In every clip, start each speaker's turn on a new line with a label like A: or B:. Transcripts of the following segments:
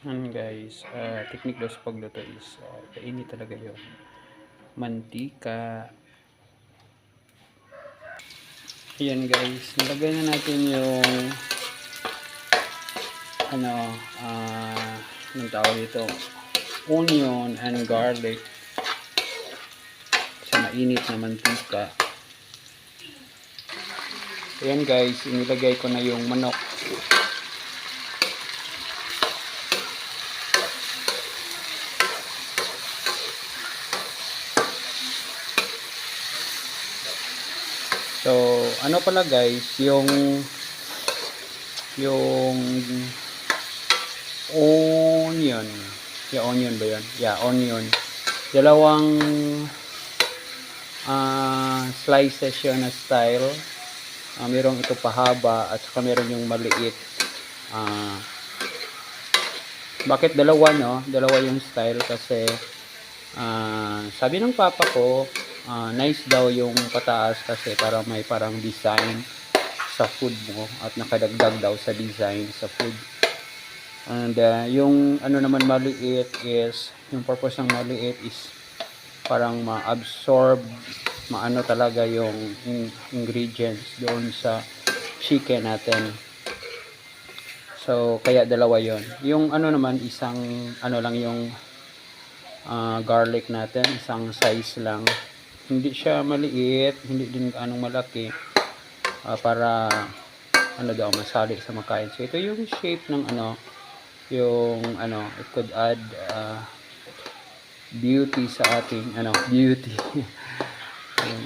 A: Guys, technique daw sa pagluto is kainit talaga yung mantika. Ayan guys, nilagay na natin yung ano, anong tawag dito, onion and garlic sa mainit na mantika. Ayan guys, inilagay ko na yung manok. So, ano pala guys, yung onion. Yeah, onion ba yun? Yeah, onion. Dalawang slices yun na style. Merong ito pahaba at saka meron yung maliit. Bakit dalawa, no? Dalawa yung style kasi sabi ng papa ko, nice daw yung pataas kasi para may parang design sa food mo at nakadagdag daw sa design sa food. And yung ano naman maliit is, yung purpose ng maliit is parang ma-absorb, maano talaga yung ingredients doon sa chicken natin. So, kaya dalawa yon. Yung ano naman, isang ano lang yung garlic natin, isang size lang. Hindi siya maliit, hindi din anong malaki. Para ano daw, masali sa makain. So, ito yung shape ng ano, yung ano, it could add beauty sa ating ano, beauty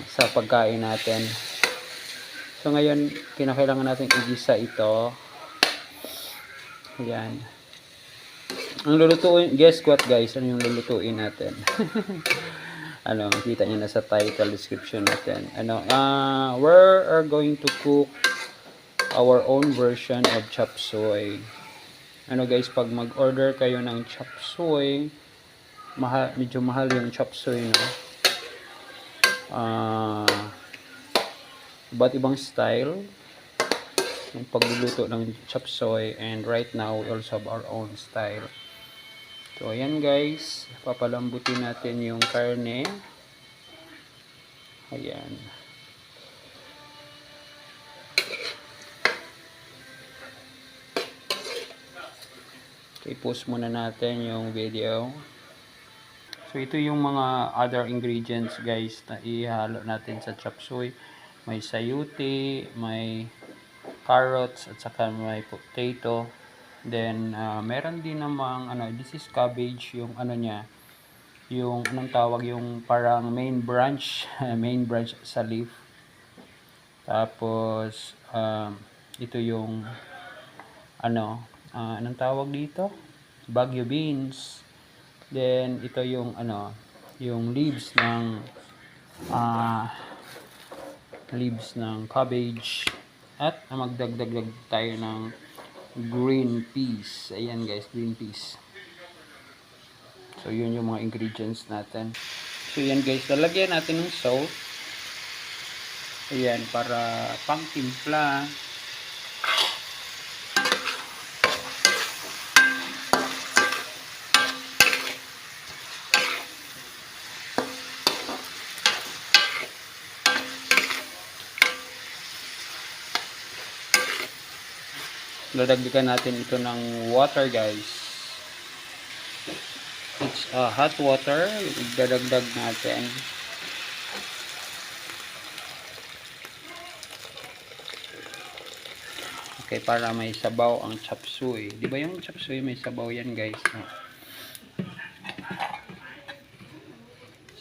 A: sa pagkain natin. So ngayon kinakailangan natin igisa ito. Ayan. Ang lulutuin, guess what guys, ano yung lulutuin natin? Ano, makita niyo na sa title description natin. Ano, we are going to cook our own version of chop suey. Ano guys, pag mag-order kayo ng chop suey, medyo mahal yung chop suey, no? Iba't ibang style yung pagluluto ng chop suey, and right now we also have our own style. So ayan guys, papalambutin natin yung karne. Ayan. Okay, pause muna natin yung video. So ito yung mga other ingredients guys na ihalo natin sa chop suey. May sayuti, may carrots, at saka may potato. Then meron din namang ano, this is cabbage, yung ano niya, yung anong tawag, yung parang main branch main branch sa leaf. Tapos ito yung ano, anong tawag dito, Baguio beans. Then ito yung ano, yung leaves ng cabbage, at magdagdag tayo ng green peas. Ayan guys, green peas. So yun yung mga ingredients natin. So yan guys, lalagyan natin ng salt. Ayan, para pang timpla. Ladagdagan natin ito ng water guys. It's hot water, idadagdag natin. Okay, para may sabaw ang chop suey. Di ba yung chop suey may sabaw yan guys? No?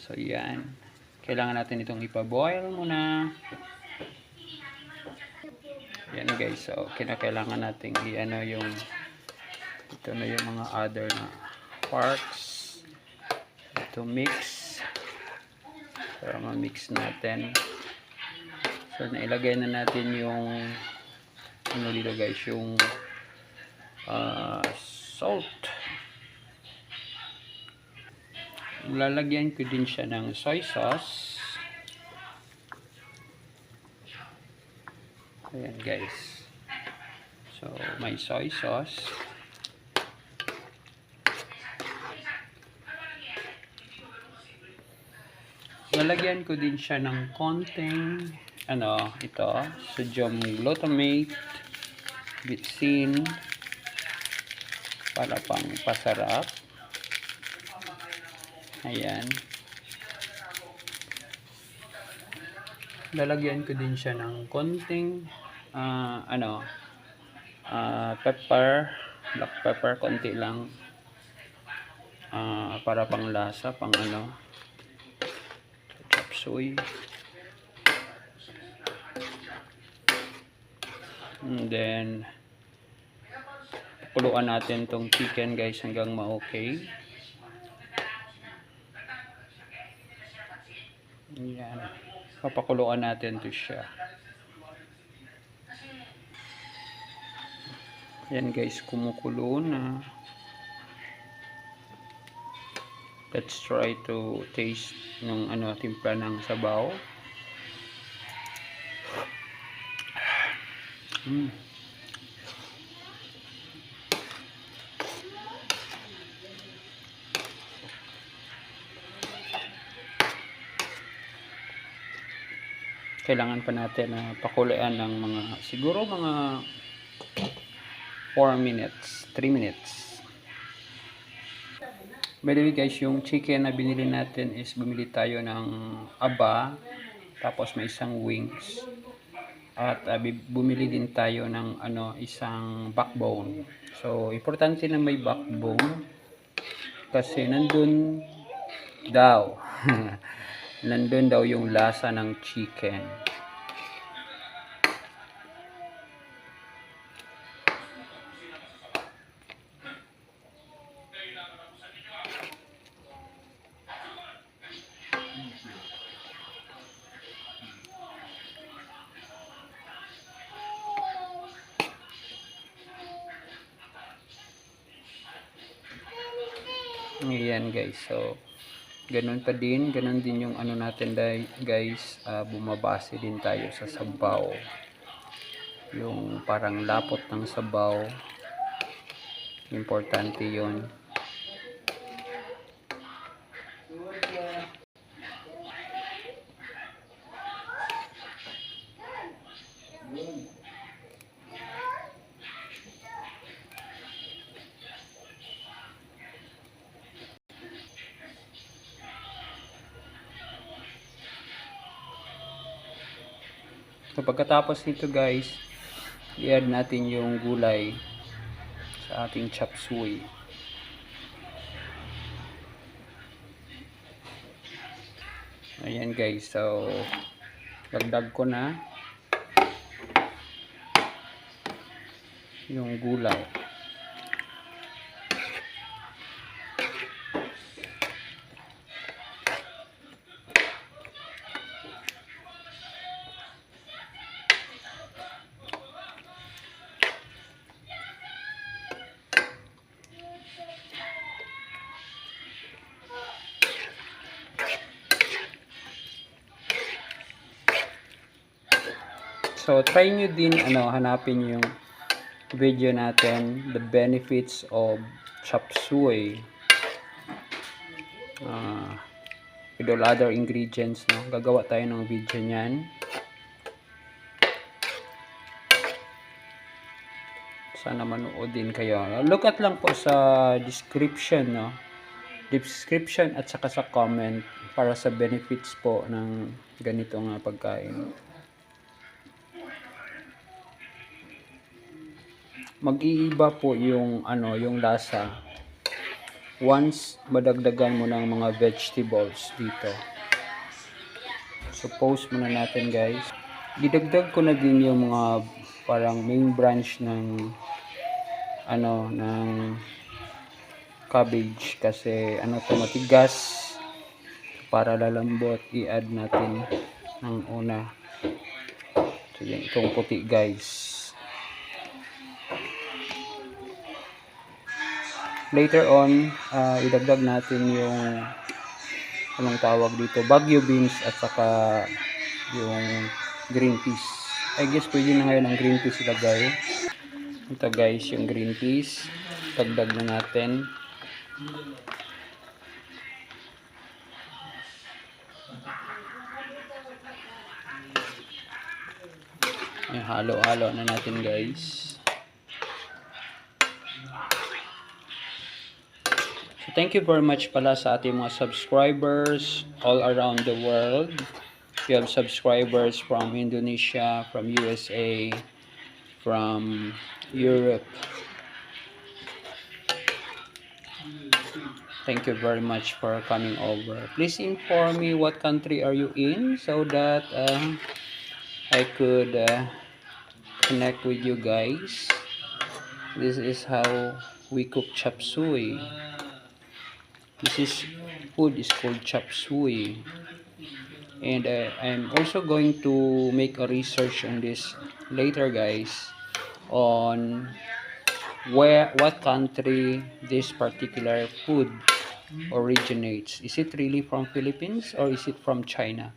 A: So yan. Kailangan natin itong ipa-boil muna. Yan guys, so kinakailangan natin i-ano yung, ito na yung mga other na parts. Ito mix. Para ma-mix natin. So nailagay na natin yung ano dito guys, yung salt. Lalagyan ko din siya ng soy sauce. Ayan guys. So may soy sauce. Lalagyan ko din siya ng konting ito, sodium glutamate, bitsin para pang pasarap. Ayan. Lalagyan ko din siya ng konting pepper, black pepper, konti lang, para pang lasa, pang chop suey. And then pakuluan natin tong chicken guys hanggang ma-okay. Ayan. Papakuluan natin to siya. Ayan guys, kumukulo na. Let's try to taste ng timpla ng sabaw. Kailangan pa natin pakuluan ng siguro mga 4 minutes, 3 minutes. By the way guys, yung chicken na binili natin is bumili tayo ng aba, tapos may isang wings, at bumili din tayo ng isang backbone. So importante na may backbone kasi nandun daw nandun daw yung lasa ng chicken. Ayan guys, so ganun din yung natin guys, bumabase din tayo sa sabaw, yung parang lapot ng sabaw, importante yun. So pagkatapos nito guys, i-add natin yung gulay sa ating chop suey. Ayan guys, so dagdag ko na yung gulay. So try nyo din hanapin yung video natin, the benefits of chop suey, with all other ingredients, gagawa tayo ng video nyan. Sana manood din kayo. Look at lang po sa description, description at saka sa comment para sa benefits po ng ganitong pagkain. Mag-iiba po yung yung lasa once madagdagan mo ng mga vegetables dito. So pause muna natin guys. Didagdag ko na din yung mga parang main branch ng ng cabbage kasi matigas, para lalambot. I-add natin ng una. So yan, itong puti guys. Later on, idagdag natin yung anong tawag dito, Baguio beans at saka yung green peas. I guess pwede na ngayon ang green peas ilagay. Ito guys, yung green peas. Dagdag na natin. Ayan, halo-halo na natin guys. So, thank you very much pala sa ating mga subscribers all around the world. We have subscribers from Indonesia, from USA, from Europe. Thank you very much for coming over. Please inform me what country are you in so that I could connect with you guys. This is how we cook chop suey. This is food is called chop suey. And I'm also going to make a research on this later guys, on what country this particular food originates. Is it really from Philippines or is it from China?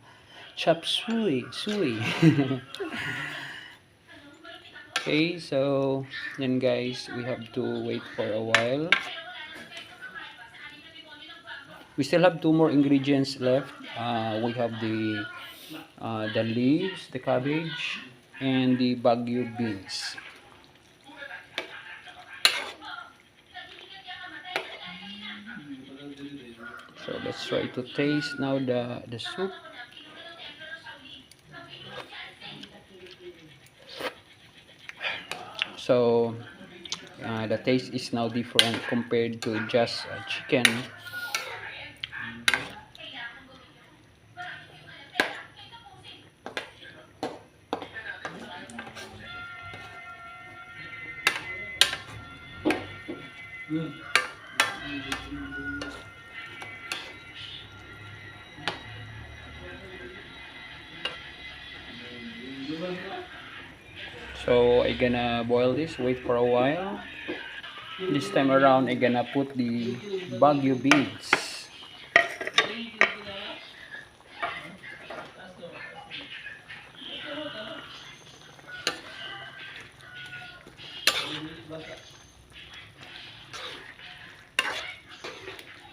A: Chop suey. Okay, so then guys, we have to wait for a while. We still have two more ingredients left. We have the leaves, the cabbage, and the Baguio beans. So let's try to taste now the soup. So the taste is now different compared to just chicken. So I gonna boil this, wait for a while. This time around I gonna put the Baguio beans.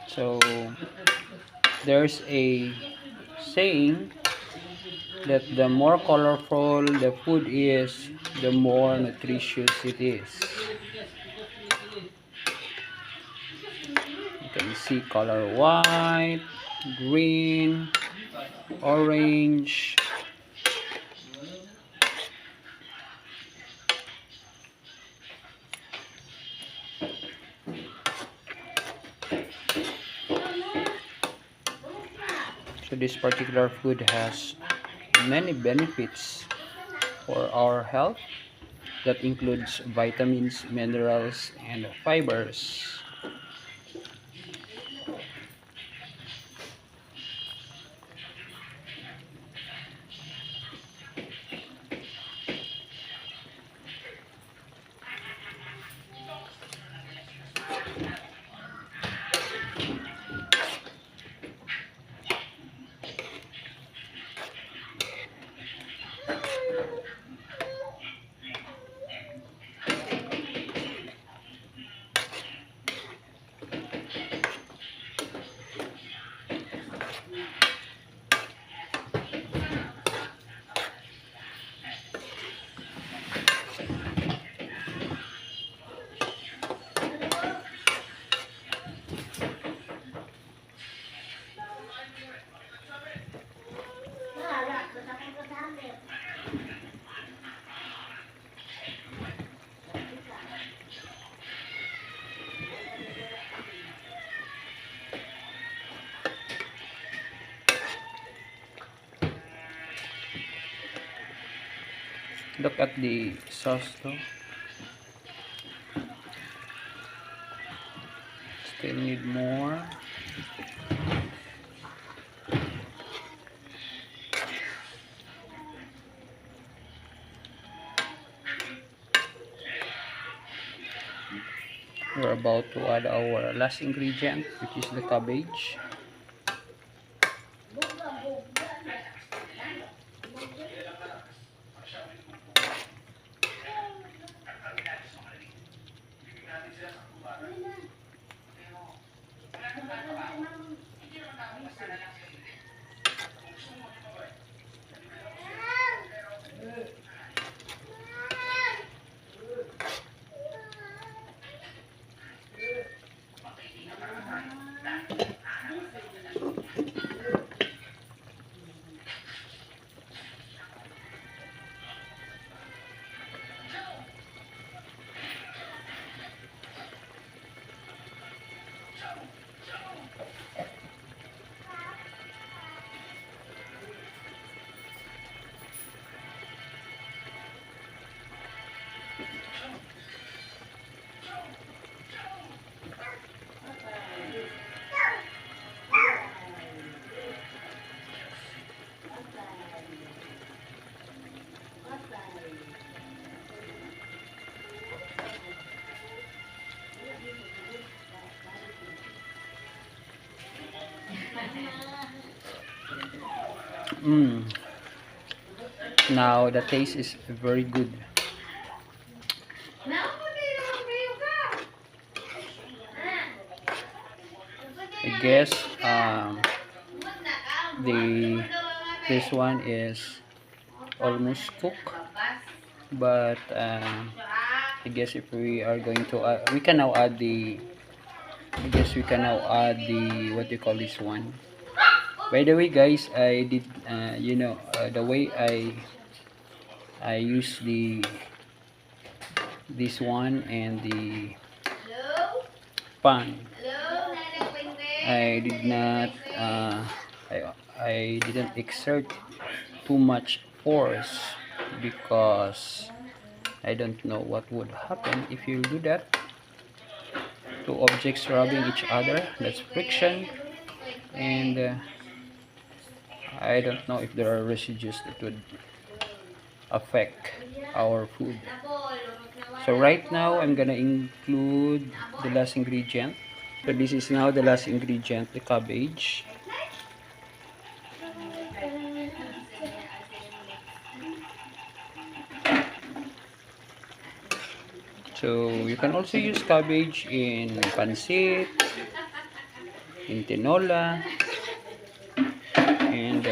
A: So there's a saying that the more colorful the food is, the more nutritious it is. You can see color white, green, orange. So this particular food has many benefits for our health. That includes vitamins, minerals, and fibers. Look at the sauce though. Still need more. We're about to add our last ingredient, which is the cabbage. Now the taste is very good. I guess this one is almost cooked, but I guess if we are going to we can now add the what do you call this one. By the way guys, I did the way I use this one and the pan. I did not I didn't exert too much force because I don't know what would happen if you do that. Two objects rubbing each other, that's friction, and I don't know if there are residues that would affect our food. So right now I'm gonna include the last ingredient. So this is now the last ingredient, the cabbage. So you can also use cabbage in pancit, in tinola, and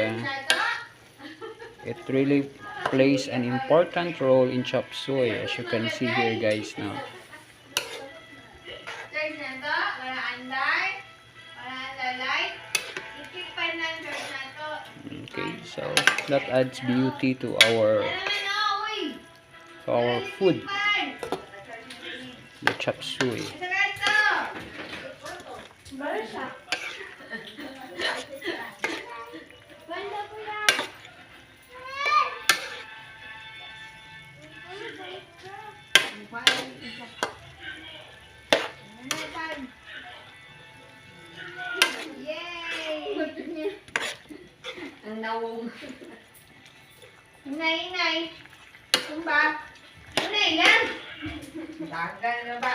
A: it really plays an important role in chop suey, as you can see here guys now. Okay, so that adds beauty to our food, the chop suey.
B: Ang nawong. Inay. Tumba. Inay yan. Dagan na ba?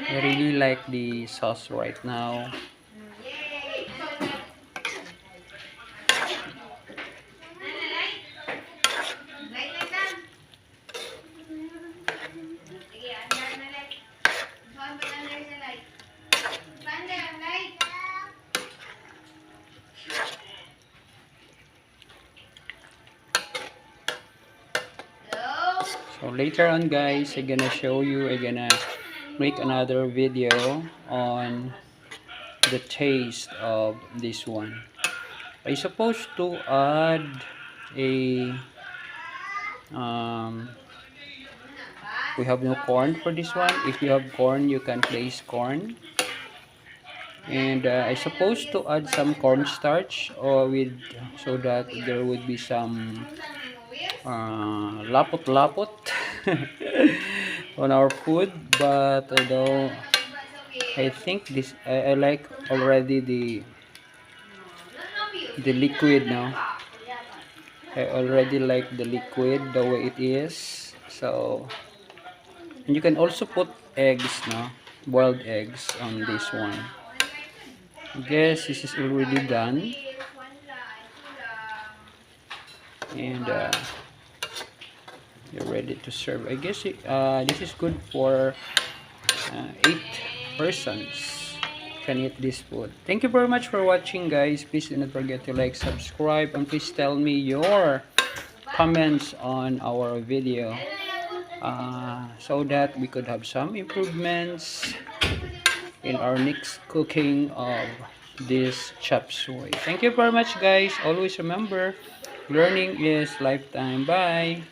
A: I really like the sauce right now. So later on guys, I'm gonna show you, I'm gonna make another video on the taste of this one. I supposed to add a we have no corn for this one. If you have corn, you can place corn. And I supposed to add some cornstarch so that there would be some lapot on our food, but I think this I like already the liquid now. I already like the liquid the way it is. So, and you can also put eggs now, boiled eggs on this one. I guess this is already done, and you're ready to serve. I guess this is good for 8 persons can eat this food. Thank you very much for watching guys. Please do not forget to like, subscribe, and please tell me your comments on our video so that we could have some improvements in our next cooking of this chop suey. Thank you very much guys. Always remember, learning is lifetime. Bye.